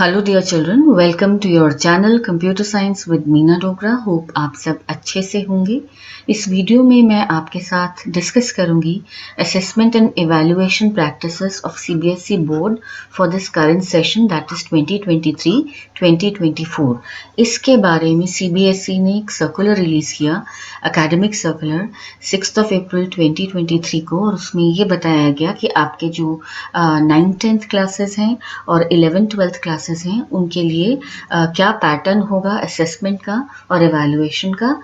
Hello dear children, welcome to your channel computer science with Meena Dogra. Hope आप सब अच्छे से होंगे। इस वीडियो में मैं आपके साथ डिस्कस करूंगी assessment and evaluation practices of CBSE board for this current session that is 2023-2024। इसके बारे में सीबीएसई ने एक सर्कुलर रिलीज किया, एकेडमिक सर्कुलर 6 अप्रैल 2023 को, और उसमें ये बताया गया कि आपके जो 9th-10th क्लासेस हैं और 11th-12th क्लासेस हैं उनके लिए क्या पैटर्न होगा असेसमेंट का और एवैल्यूएशन का।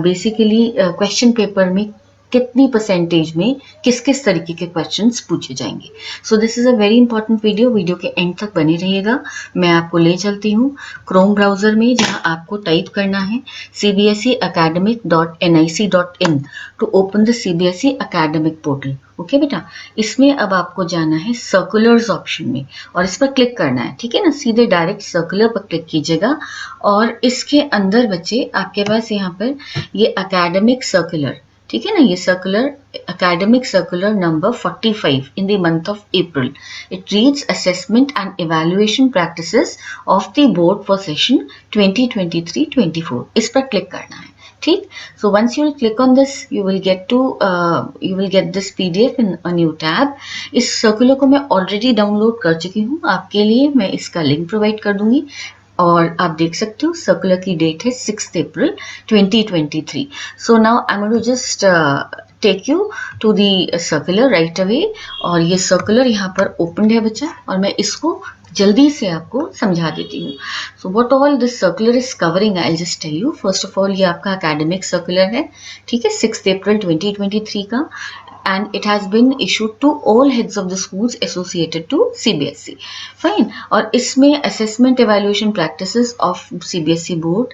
बेसिकली क्वेश्चन पेपर में कितनी परसेंटेज में किस किस तरीके के क्वेश्चंस पूछे जाएंगे। So this is a very important video के एंड तक बने रहिएगा। मैं आपको ले चलती हूँ क्रोम ब्राउजर में, जहाँ आपको टाइप करना है cbseacademic.nic.in to open the CBSE academic portal. Okay बेटा, इसमें अब आपको जाना है सर्कुलर्स ऑप्शन में और इस पर क्लिक करना है। ठीक है ना, सीधे डायरेक्ट सर्कुलर पर क्लिक कीजिएगा और इसके अंदर बच्चे आपके पास यहाँ पर ये एकेडमिक सर्कुलर, ठीक है ना, ये circular academic circular number 45 in the month of April. It reads assessment and evaluation practices of the board for session 2023-24. इस पर क्लिक करना है। ठीक, so once you will click on this you will get this PDF in a new tab. इस circular को मैं already download कर चुकी हूँ आपके लिए, मैं इसका लिंक प्रोवाइड कर दूंगी और आप देख सकते हो सर्कुलर की डेट है 6 April 2023. So now I am going to just take you to the circular right away. और ये सर्कुलर यहाँ पर ओपन है बच्चा, और मैं इसको जल्दी से आपको समझा देती हूँ। So what all this circular is covering I just tell you. First of all ये आपका एकेडमिक सर्कुलर है, ठीक है, 6 अप्रैल 2023 का, and it has been issued to all heads of the schools associated to CBSE. Fine. और इसमें assessment evaluation practices of CBSE board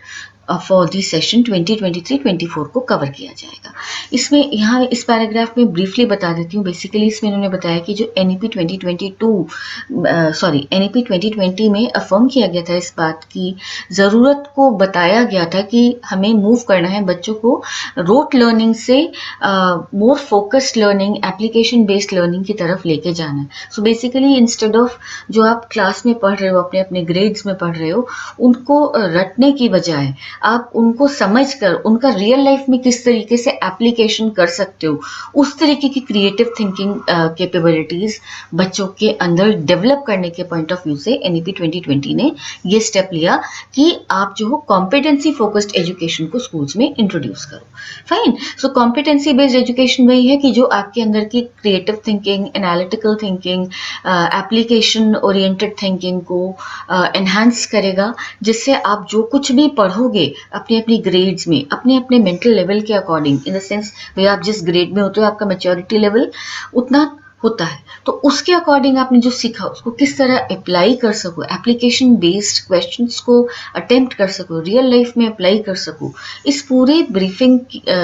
for the session 2023-24 को cover किया जाएगा। इसमें यहाँ इस पैराग्राफ में ब्रीफली बता देती हूँ। बेसिकली इसमें इन्होंने बताया कि जो NEP 2020 में अफर्म किया गया था, इस बात की ज़रूरत को बताया गया था कि हमें मूव करना है बच्चों को रोट लर्निंग से more focused learning, application based learning की तरफ लेके जाना है। सो बेसिकली इंस्टेड ऑफ जो आप क्लास में पढ़ रहे हो, अपने अपने ग्रेड्स में पढ़ रहे हो, उनको रटने की बजाय आप उनको समझकर उनका रियल लाइफ में किस तरीके से एप्लीकेशन कर सकते हो, उस तरीके की क्रिएटिव थिंकिंग कैपेबिलिटीज बच्चों के अंदर डेवलप करने के पॉइंट ऑफ व्यू से NEP 2020 ने ये स्टेप लिया कि आप जो हो कॉम्पिटेंसी फोकस्ड एजुकेशन को स्कूल्स में इंट्रोड्यूस करो। फाइन। सो कॉम्पिटेंसी बेस्ड एजुकेशन वही है कि जो आपके अंदर की creative thinking, analytical thinking, application oriented thinking को एनहांस करेगा, जिससे आप जो कुछ भी पढ़ोगे अपने अपनी ग्रेड्स में, अपने अपने मेंटल लेवल के अकॉर्डिंग, इन द सेंस भाई आप जिस ग्रेड में होते हो आपका मैच्योरिटी लेवल उतना होता है, तो उसके अकॉर्डिंग आपने जो सीखा उसको किस तरह अप्लाई कर सको, एप्लीकेशन बेस्ड क्वेश्चंस को अटेम्प्ट कर सको, रियल लाइफ में अप्लाई कर सको, इस पूरे ब्रीफिंग,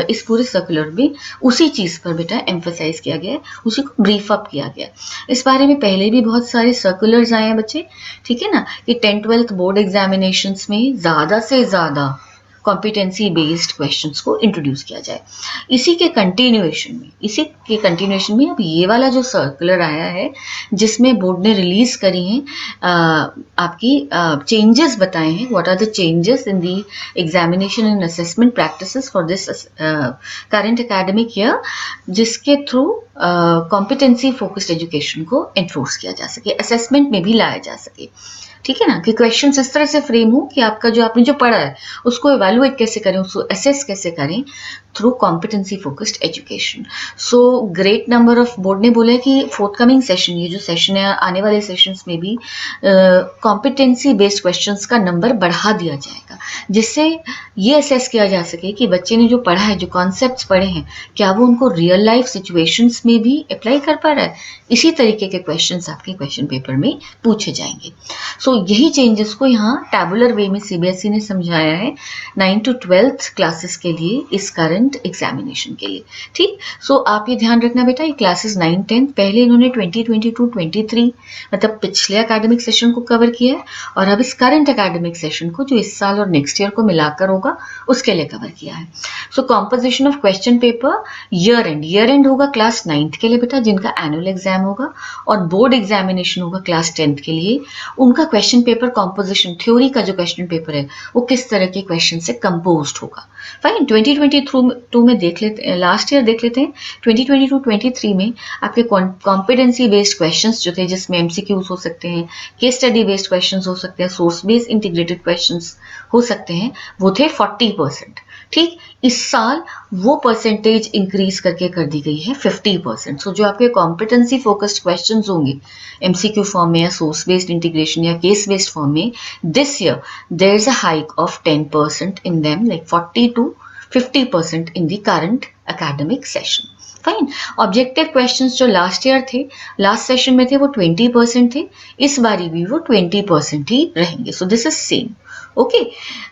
इस पूरे सर्कुलर में उसी चीज़ पर बेटा एम्फेसाइज किया गया है, उसी को ब्रीफ अप किया गया। इस बारे में पहले भी बहुत सारे सर्कुलर्स आए हैं बच्चे, ठीक है ना, कि 10th-12th बोर्ड एग्जामिनेशंस में ज़्यादा से ज़्यादा कॉम्पिटेंसी बेस्ड क्वेश्चंस को इंट्रोड्यूस किया जाए। इसी के कंटिन्यूएशन में अब ये वाला जो सर्कुलर आया है जिसमें बोर्ड ने रिलीज करी हैं आपकी चेंजेस बताए हैं, what are the changes in the examination and assessment practices for this current academic year, जिसके थ्रू कॉम्पिटेंसी फोकस्ड एजुकेशन को एनफोर्स किया जा सके, असेसमेंट में भी लाया जा सके। ठीक है ना, कि क्वेश्चंस इस तरह से फ्रेम हो कि आपका जो आपने जो पढ़ा है उसको इवैल्यूएट कैसे करें, उसको असेस कैसे करें through competency focused education. So great number of, board ने बोला है कि फोर्थकमिंग सेशन, ये जो सेशन है आने वाले सेशंस में भी कॉम्पिटेंसी बेस्ड क्वेश्चंस का नंबर बढ़ा दिया जाएगा, जिससे ये असेस किया जा सके कि बच्चे ने जो पढ़ा है, जो कॉन्सेप्ट्स पढ़े हैं, क्या वो उनको रियल लाइफ सिचुएशंस में भी अप्लाई कर पा रहा है। इसी तरीके के क्वेश्चंस आपके क्वेश्चन पेपर में पूछे जाएंगे। सो यही चेंजेस को यहाँ टैबुलर वे में सीबीएसई ने समझाया है 9th to 12th क्लासेस के लिए, इस करंट एग्जामिनेशन के लिए। ठीक, सो आप ये ध्यान रखना बेटा, ये क्लासेस 9-10 पहले इन्होंने 2022-23 मतलब पिछले एकेडमिक सेशन को कवर किया है, और अब इस करंट एकेडमिक सेशन को जो इस साल और नेक्स्ट ईयर को मिलाकर होगा उसके लिए कवर किया है। So composition of question paper year end होगा क्लास 9th के लिए बेटा, जिनका एनुअल एग्जाम होगा, और बोर्ड एग्जामिनेशन होगा क्लास 10th के लिए, उनका क्वेश्चन पेपर कॉम्पोजिशन, थ्योरी का जो क्वेश्चन पेपर है वो किस तरह के क्वेश्चन से कंपोज्ड होगा। फाइन, 2022 में देख लेते हैं, लास्ट ईयर देख लेते हैं। 2022-23 में आपके कॉम्पिटेंसी बेस्ड क्वेश्चंस जो थे, जिसमें एमसीक्यूज हो सकते हैं, केस स्टडी बेस्ड क्वेश्चंस हो सकते हैं, सोर्स बेस्ड इंटीग्रेटेड क्वेश्चंस हो सकते हैं, वो थे 40%। ठीक, इस साल वो परसेंटेज इंक्रीज करके कर दी गई है 50%। सो जो आपके कॉम्पिटेंसी फोकस्ड क्वेश्चंस होंगे एमसीक्यू फॉर्म में या सोर्स बेस्ड इंटीग्रेशन या केस बेस्ड फॉर्म में, this year there is a hike of 10% in them, like 40 to 50% in the current academic session. Fine, objective questions जो last year थे, last session में थे, वो 20% थे, इस बारी भी वो 20% ही रहेंगे। So this is same. Okay,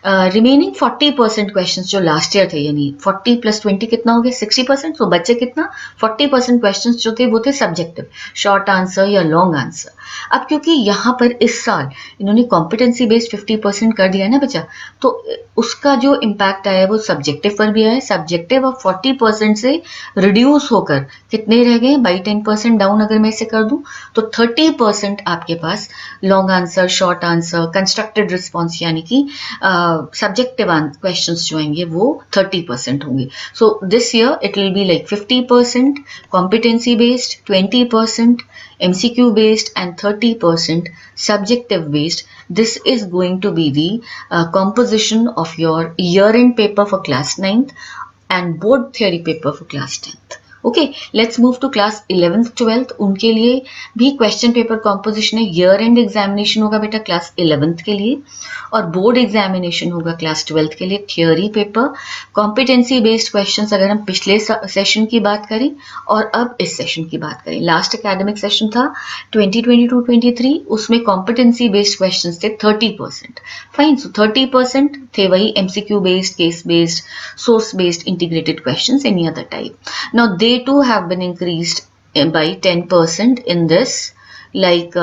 remaining 40% questions जो लास्ट ईयर थे, यानी 40 + 20 कितना हो गया, 60%। तो बच्चे कितना, 40% क्वेश्चंस जो थे वो थे सब्जेक्टिव, शॉर्ट आंसर या लॉन्ग आंसर। अब क्योंकि यहाँ पर इस साल इन्होंने कॉम्पिटेंसी बेस्ड 50% कर दिया है ना बच्चा, तो उसका जो इम्पैक्ट आया है वो सब्जेक्टिव पर भी आया है। सब्जेक्टिव अब 40% से रिड्यूस होकर कितने रह गए, बाई 10% डाउन अगर मैं इसे कर दूं तो 30% आपके पास long answer, short answer, constructed response यानी कि सब्जेक्टिव क्वेश्चंस जो आएंगे वो 30% होंगे। So this year it will be like 50% competency based, 20% MCQ based and 30% subjective based. This is going to be the composition of your year-end paper for class 9th and board theory paper for class 10th. Okay, let's move to class 11th 12th। उनके लिए भी question paper composition है। Year end examination होगा बेटा class 11th के लिए, और board examination होगा क्लास 12th के लिए। Theory paper, competency based questions अगर हम पिछले सेशन की बात करें और अब इस सेशन की बात करें, लास्ट एकेडमिक सेशन था 2022-23, उसमें कॉम्पिटेंसी बेस्ड क्वेश्चंस थे 30%। फाइन, सो 30% थे वही MCQ based, case based, source based integrated questions, any other type. Now they too have been increased by 10% in this, like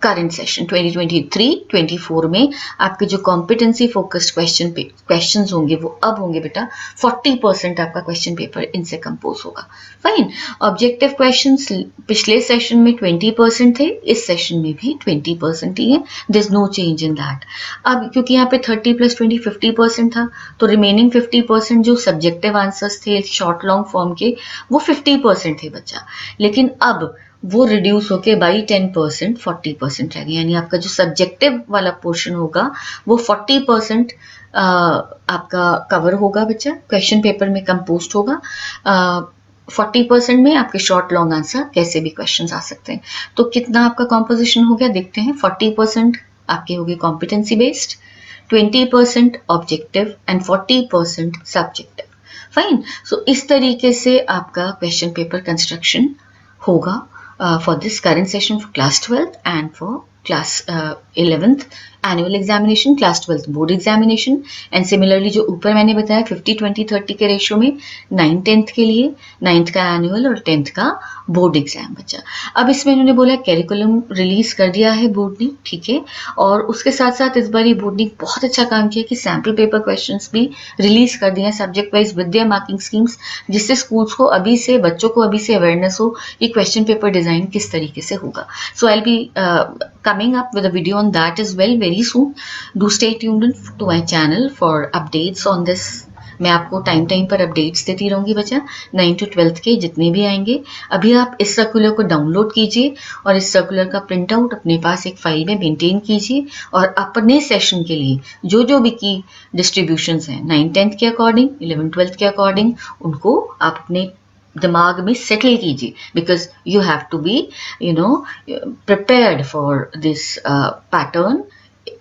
current session 2023-24 में आपके जो कॉम्पिटेंसी फोकस्ड क्वेश्चंस होंगे वो अब होंगे बेटा 40% आपका क्वेश्चन पेपर इनसे कंपोज होगा। फाइन, ऑब्जेक्टिव क्वेश्चंस पिछले सेशन में 20% थे, इस सेशन में भी 20% ही है। There is no change in that. अब क्योंकि यहाँ पे 30 + 20 50% था, तो रिमेनिंग 50% जो सब्जेक्टिव आंसर्स थे शॉर्ट लॉन्ग फॉर्म के वो 50% थे बच्चा, लेकिन अब वो रिड्यूस होके बाई 10% 40% रह गया। यानी आपका जो सब्जेक्टिव वाला पोर्शन होगा वो 40% आपका कवर होगा बच्चा, क्वेश्चन पेपर में कंपोस्ट होगा। 40% में आपके शॉर्ट लॉन्ग आंसर कैसे भी क्वेश्चंस आ सकते हैं। तो कितना आपका कॉम्पोजिशन हो गया देखते हैं। 40% आपके हो गए competency based, 20% objective and 40% subjective. Fine, so इस तरीके से आपका क्वेश्चन पेपर कंस्ट्रक्शन होगा for this current session for class 12th and for class 11th annual examination, class 12th board examination, and similarly जो ऊपर मैंने बताया 50-20-30 के रेशियो में 9th-10th के लिए, 9th का एनुअल और 10th का बोर्ड एग्जाम बच्चा। अब इसमें इन्होंने बोला कैरिकुलम रिलीज कर दिया है बोर्ड ने, ठीक है, और उसके साथ साथ इस बार बोर्ड ने बहुत अच्छा काम किया कि सैम्पल पेपर क्वेश्चंस भी रिलीज कर दिए हैं subject wise with their marking schemes, जिससे स्कूल्स को अभी से, बच्चों को अभी से अवेयरनेस हो ये क्वेश्चन पेपर डिजाइन किस तरीके से होगा। So I will be coming up with a video on that as well very soon. Do stay tuned to my channel for updates on this. मैं आपको टाइम पर अपडेट्स देती रहूंगी बच्चा, 9 to 12th के जितने भी आएंगे। अभी आप इस सर्कुलर को डाउनलोड कीजिए और इस सर्कुलर का प्रिंट आउट अपने पास एक फाइल में मेंटेन कीजिए, और अपने सेशन के लिए जो भी की डिस्ट्रीब्यूशंस हैं 9-10th के अकॉर्डिंग, 11-12th के अकॉर्डिंग, उनको आप अपने दिमाग में सेटल कीजिए, because you have to be prepared for this pattern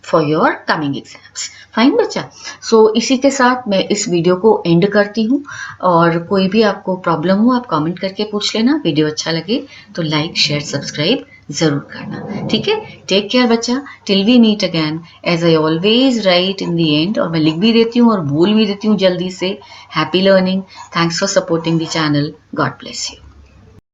for your coming exams. Fine बच्चा, सो इसी के साथ मैं इस वीडियो को एंड करती हूँ, और कोई भी आपको प्रॉब्लम हो आप कमेंट करके पूछ लेना। वीडियो अच्छा लगे तो लाइक शेयर सब्सक्राइब जरूर करना, ठीक है। टेक केयर बच्चा, till we meet again, as I always write in the end, और मैं लिख भी देती हूँ और बोल भी देती हूँ जल्दी से, happy learning, thanks for supporting the channel, God bless you.